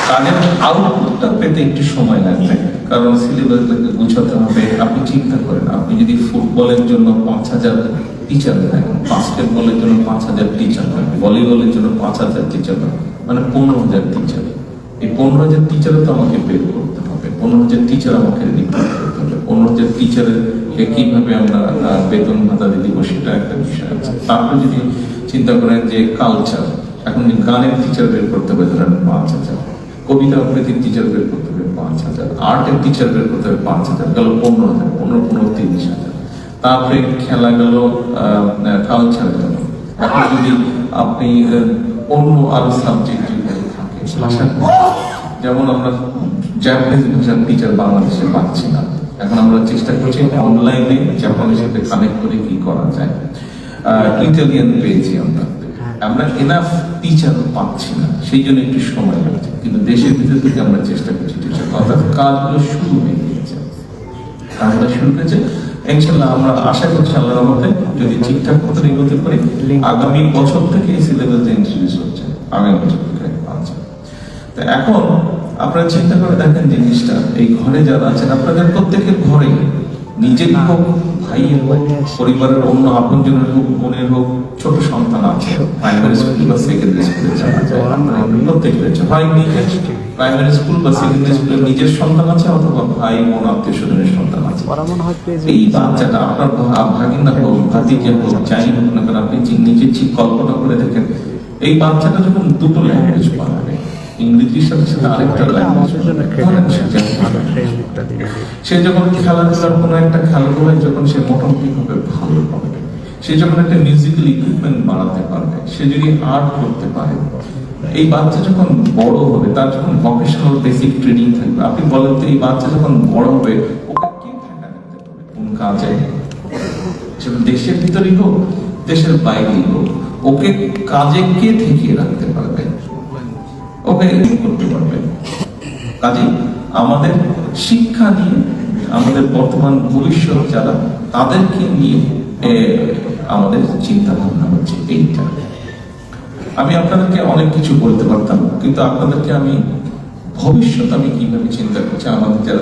তাদের আউটপুটটা পেতে একটু সময় লাগবে, কারণ সিলেবাসটাকে গুছাতে হবে। আপনি চিন্তা করেন, আপনি যদি ফুটবলের জন্য 5,000 টিচার দেন, বাস্কেটবলের জন্য 5,000 টিচার দেন, ভলিবলের জন্য 5,000 টিচার দেন, মানে 15,000 টিচার। এই 15,000 টিচারও তো আমাকে বের করতে হবে, 15,000 টিচার আমাকে রিক্রুট করতে হবে, 15,000 টিচারের কিভাবে আমরা বেতন ভাতা দিব সেটা একটা বিষয় আছে। তারপরে যদি চিন্তা করেন যে কালচার, এখন গানের টিচার বের করতে হবে ধরেন 5,000, কবিতা আবৃত্তির টিচার বের করতে হবে 5,000, আর্টের টিচার বের করতে হবে 5,000, গেল 15,000, 15 30,000। তারপরে খেলা গেল, কালচার গেল। এখন যদি আপনি অন্য আরো সাবজেক্ট যেমন আমরা জাপানিজ ভাষার টিচার বাংলাদেশে পাচ্ছি না, এখন আমরা চেষ্টা করছি অনলাইনে জাপানের সাথে কানেক্ট করে কি করা যায়। ইটালিয়ান পেয়েছি আমরা এনাফ টিচার পাচ্ছি না, সেই জন্য একটু সময় লাগছে, কিন্তু দেশের ভিতর থেকে আমরা চেষ্টা করছি টিচার। অর্থাৎ কাজগুলো শুরু হয়ে গিয়েছে, কাজটা শুরু হয়েছে। ইনশাআল্লাহ আমরা আশা করছি আল্লাহর রহমতে যদি ঠিকঠাক মতো এগোতে পারি, আগামী বছর থেকে এই সিলেবাসটা ইন্ট্রোডিউস হচ্ছে, আগামী বছর থেকে পাচ্ছে। তো এখন আপনারা চিন্তা করে দেখেন জিনিসটা, এই ঘরে যারা আছেন আপনাদের প্রত্যেকের ঘরে নিজের হোক, ভাইয়ের হোক, পরিবারের অন্য আপনজনের হোক, বোনের হোক, ছোট সন্তান আছে, প্রাইমারি স্কুল বা সেকেন্ডারি স্কুলে যারা যায়, প্রত্যেকের হয় নিজের প্রাইমারি স্কুল বা সেকেন্ডারি স্কুলে নিজের সন্তান আছে, অথবা ভাই বোন আত্মীয় স্বজনের সন্তান আছে। এই বাচ্চাটা আপনার ভাগিনা হোক, ভাতিজা হোক, যাই হোক না কেন, আপনি নিজের ঠিক কল্পনা করে দেখেন, এই বাচ্চাটা যখন দুটো ল্যাঙ্গুয়েজ পাবে, ইংরেজির সাথে সাথে আরেকটা ল্যাঙ্গুয়েজ, সে যখন খেলাধুলার কোনো একটা খেলাধুলায় যখন সে মোটামুটি ভাবে ভালো হবে, সে যখন একটা মিউজিক্যাল ইকুইপমেন্ট বানাতে পারবে, সে যদি আর্ট করতে পারে, এই বাচ্চা যখন বড় হবে, তার যখন ভকেশনাল বেসিক ট্রেনিং থাকবে, আপনি বলেন তো এই বাচ্চা যখন বড় হবে ওকে কে ঠেকা দিতে পারবে কোন কাজে, সেটা দেশের ভিতরেই হোক দেশের বাইরেই হোক, ওকে কাজে কে ঠেকিয়ে রাখতে পারবে, ওকে করতে পারবে। কাজে আমাদের শিক্ষা নিয়ে, আমাদের বর্তমান ভবিষ্যৎ যারা, তাদেরকে নিয়ে আমাদের চিন্তা ভাবনা হচ্ছে এইটা। আমি আপনাদেরকে অনেক কিছু বলতে পারতাম, কিন্তু আপনাদেরকে আমি ভবিষ্যৎ আমি কিভাবে চিন্তা করছি, আমাদের যারা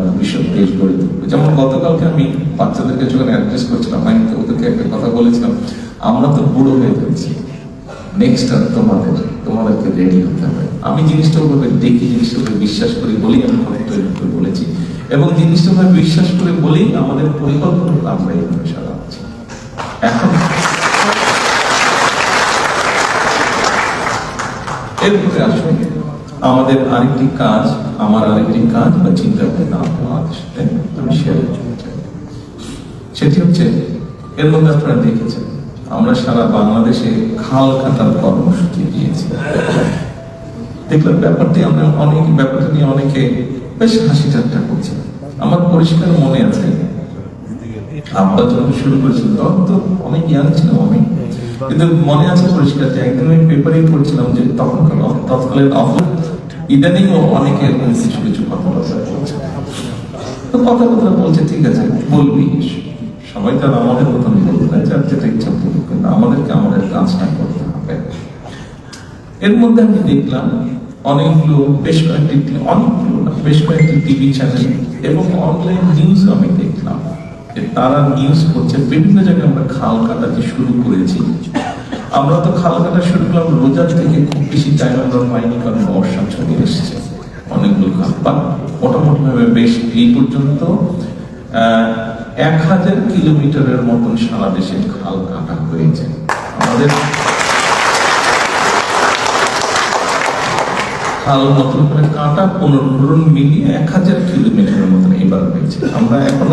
ভবিষ্যৎ দেশ গড়ে তুলবে। যেমন গতকালকে আমি বাচ্চাদেরকে যখন অ্যাড্রেস করছিলাম, আমি ওদেরকে একটা কথা বলেছিলাম, আমরা তো বুড়ো হয়ে যাচ্ছি, নেক্সট আর তোমাদেরকে রেডি হতে হবে। আমি জিনিসটা ওভাবে দেখি, জিনিসটা ওভাবে বিশ্বাস করি বলেই আমি তৈরি করে বলেছি, এবং জিনিসটা ওভাবে বিশ্বাস করে বলেই আমাদের পরিকল্পনা আমরা এইভাবে সাজাচ্ছি। এখন এরপরে আসলে আমাদের আরেকটি কাজ, আমার আরেকটি কাজ বা চিন্তা ভাবনা আপনাদের সাথে আমি শেয়ার করতে চাই। সেটি হচ্ছে, এর মধ্যে আপনারা দেখেছেন আমরা সারা বাংলাদেশে খাল কাটার কর্মসূচি দিয়েছি। দেখলাম ব্যাপারটা নিয়ে অনেকে বেশ হাসি ঠাট্টা করছে। আমার পরিষ্কার মনে আছে, আব্বা যখন শুরু করেছিল তখন তো অনেক ইয়াং ছিলাম আমি, কিন্তু মনে আছে পরিষ্কার যে একদিন আমি পেপারে পড়ছিলাম যে তৎকালীন ইদানিং অনেকে কিছু কিছু কথাবার্তা বলছে, তো কথাবার্তা বলছে, ঠিক আছে বলবি, সবাই তার আমাদের মতন বলবে না, যার যেটা ইচ্ছা বলুক, কিন্তু আমাদেরকে আমাদের কাজটা করতে হবে। এর মধ্যে আমি দেখলাম বেশ কয়েকটি টিভি চ্যানেল এবং অনলাইন নিউজ আমি দেখলাম তারা নিউজ করছে বিভিন্ন জায়গায় আমরা খাল কাটাতে শুরু করেছি। আমরা তো খাল কাটা শুরু করলাম রোজা থেকে, খুব বেশি টাইম আমরা পাইনি, কারণ বর্ষা চলে এসেছে, অনেকগুলো খাল, বা মোটামুটি ভাবে বেশ এই পর্যন্ত 1000 কিলোমিটারের মতন সারা দেশে খাল কাটা হয়েছে। আমাদের খাল নতুন করে কাটা পুনর্ভরণ মিলিয়ে 1000 কিলোমিটারের মতন এবার হয়েছে। আমরা এখন